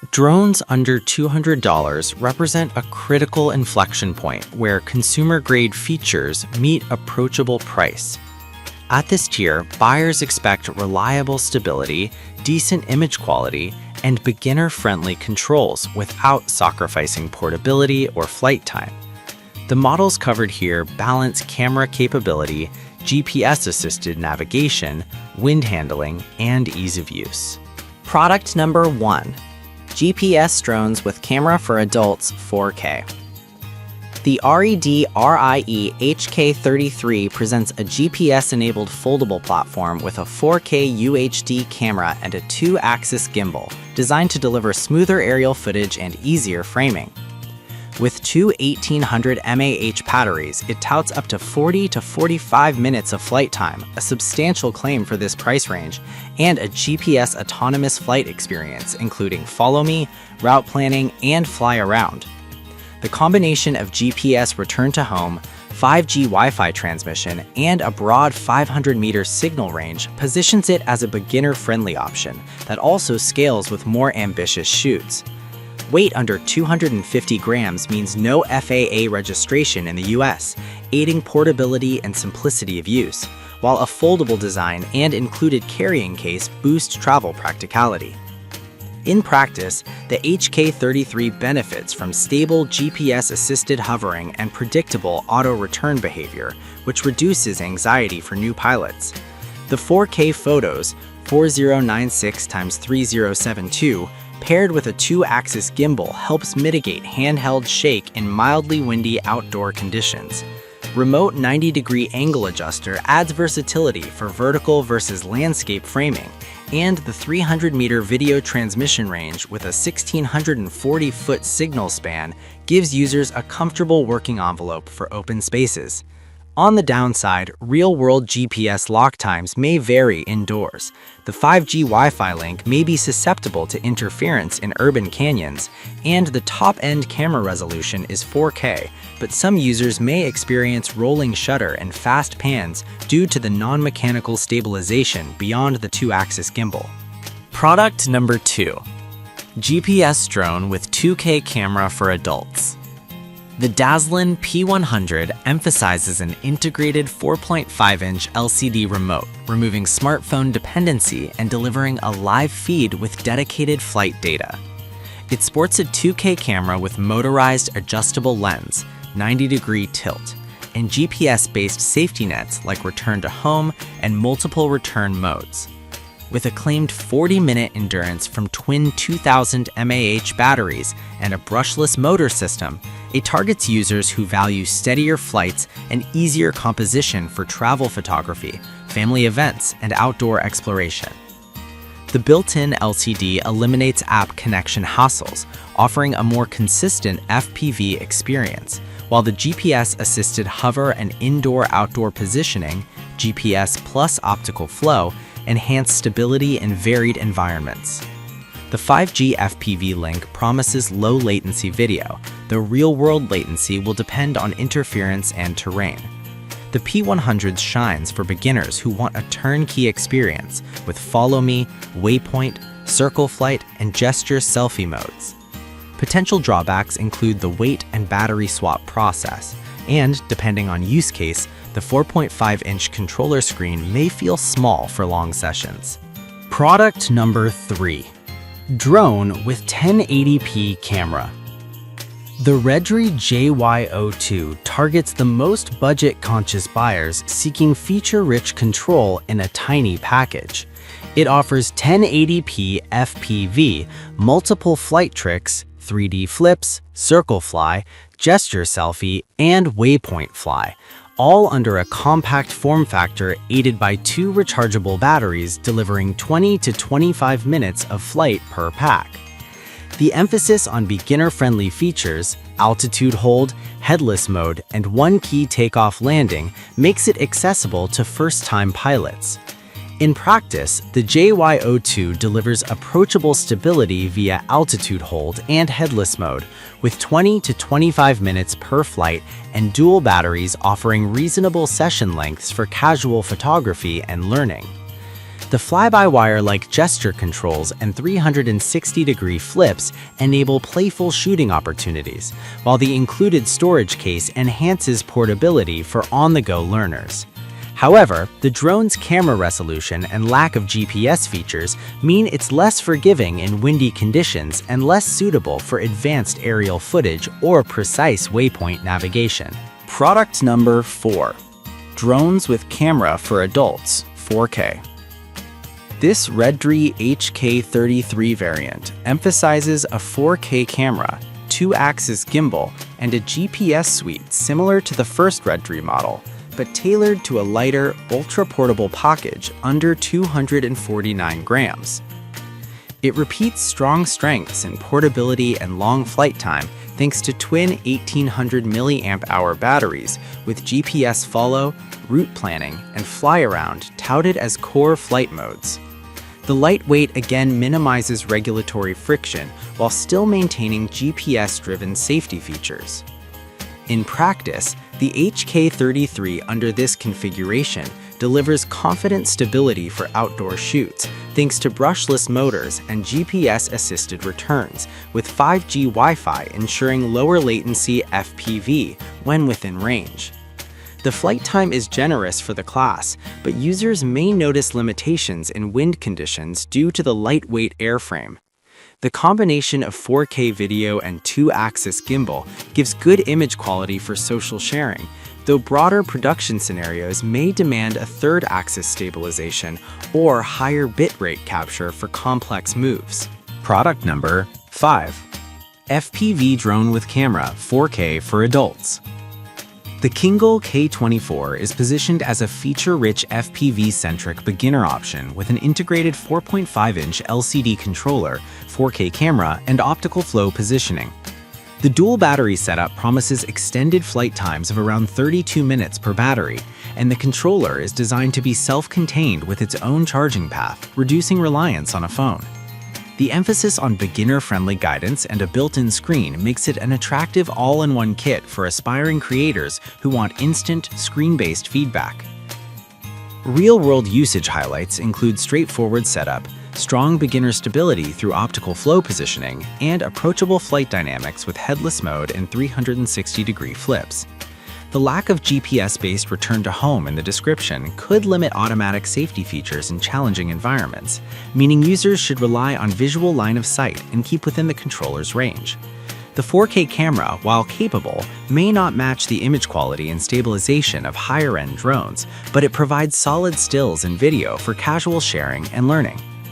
Drones under $200 represent a critical inflection point where consumer-grade features meet approachable price. At this tier, buyers expect reliable stability, decent image quality, and beginner-friendly controls without sacrificing portability or flight time. The models covered here balance camera capability, GPS-assisted navigation, wind handling, and ease of use. Product number 1. GPS drones with camera for adults 4K. The RED RIE HK33 presents a GPS-enabled foldable platform with a 4K UHD camera and a 2-axis gimbal, designed to deliver smoother aerial footage and easier framing. With two 1800 mAh batteries, it touts up to 40 to 45 minutes of flight time, a substantial claim for this price range, and a GPS autonomous flight experience, including follow me, route planning, and fly around. The combination of GPS return to home, 5G Wi-Fi transmission, and a broad 500-meter signal range positions it as a beginner-friendly option that also scales with more ambitious shoots. Weight under 250 grams means no FAA registration in the US, aiding portability and simplicity of use, while a foldable design and included carrying case boost travel practicality. In practice, the HK33 benefits from stable GPS-assisted hovering and predictable auto-return behavior, which reduces anxiety for new pilots. The 4K photos, 4096x3072, paired with a 2-axis gimbal helps mitigate handheld shake in mildly windy outdoor conditions. Remote 90-degree angle adjuster adds versatility for vertical versus landscape framing, and the 300-meter video transmission range with a 1,640-foot signal span gives users a comfortable working envelope for open spaces. On the downside, real-world GPS lock times may vary indoors. The 5G Wi-Fi link may be susceptible to interference in urban canyons, and the top-end camera resolution is 4K, but some users may experience rolling shutter and fast pans due to the non-mechanical stabilization beyond the 2-axis gimbal. Product number 2. GPS drone with 2K camera for adults. The Dazzlin P100 emphasizes an integrated 4.5-inch LCD remote, removing smartphone dependency and delivering a live feed with dedicated flight data. It sports a 2K camera with motorized adjustable lens, 90-degree tilt, and GPS-based safety nets like return to home and multiple return modes. With a claimed 40-minute endurance from twin 2000 mAh batteries and a brushless motor system, it targets users who value steadier flights and easier composition for travel photography, family events, and outdoor exploration. The built-in LCD eliminates app connection hassles, offering a more consistent FPV experience, while the GPS-assisted hover and indoor-outdoor positioning, GPS plus optical flow, enhance stability in varied environments. The 5G FPV link promises low latency video, though real-world latency will depend on interference and terrain. The P100 shines for beginners who want a turnkey experience with follow me, waypoint, circle flight, and gesture selfie modes. Potential drawbacks include the weight and battery swap process, and, depending on use case, the 4.5-inch controller screen may feel small for long sessions. Product number 3. Drone with 1080p camera. The Redri JY02 targets the most budget-conscious buyers seeking feature-rich control in a tiny package. It offers 1080p FPV, multiple flight tricks, 3D flips, circle fly, gesture selfie, and waypoint fly, all under a compact form factor aided by 2 rechargeable batteries delivering 20 to 25 minutes of flight per pack. The emphasis on beginner-friendly features, altitude hold, headless mode, and one-key takeoff landing makes it accessible to first-time pilots. In practice, the JY02 delivers approachable stability via altitude hold and headless mode, with 20 to 25 minutes per flight and dual batteries offering reasonable session lengths for casual photography and learning. The fly-by-wire-like gesture controls and 360-degree flips enable playful shooting opportunities, while the included storage case enhances portability for on-the-go learners. However, the drone's camera resolution and lack of GPS features mean it's less forgiving in windy conditions and less suitable for advanced aerial footage or precise waypoint navigation. Product number 4. Drones with camera for adults, 4K. This Redri HK33 variant emphasizes a 4K camera, 2-axis gimbal, and a GPS suite similar to the first Redri model, but tailored to a lighter, ultra-portable package under 249 grams. It repeats strong strengths in portability and long flight time thanks to twin 1800 mAh batteries with GPS follow, route planning, and fly-around touted as core flight modes. The lightweight again minimizes regulatory friction while still maintaining GPS-driven safety features. In practice, the HK33 under this configuration delivers confident stability for outdoor shoots thanks to brushless motors and GPS-assisted returns, with 5G Wi-Fi ensuring lower latency FPV when within range. The flight time is generous for the class, but users may notice limitations in wind conditions due to the lightweight airframe. The combination of 4K video and 2-axis gimbal gives good image quality for social sharing, though broader production scenarios may demand a 3rd-axis stabilization or higher bitrate capture for complex moves. Product number 5. FPV drone with camera 4K for adults. The Kingle K24 is positioned as a feature-rich FPV-centric beginner option with an integrated 4.5-inch LCD controller, 4K camera, and optical flow positioning. The dual battery setup promises extended flight times of around 32 minutes per battery, and the controller is designed to be self-contained with its own charging path, reducing reliance on a phone. The emphasis on beginner-friendly guidance and a built-in screen makes it an attractive all-in-one kit for aspiring creators who want instant, screen-based feedback. Real-world usage highlights include straightforward setup, strong beginner stability through optical flow positioning, and approachable flight dynamics with headless mode and 360-degree flips. The lack of GPS-based return to home in the description could limit automatic safety features in challenging environments, meaning users should rely on visual line of sight and keep within the controller's range. The 4K camera, while capable, may not match the image quality and stabilization of higher-end drones, but it provides solid stills and video for casual sharing and learning.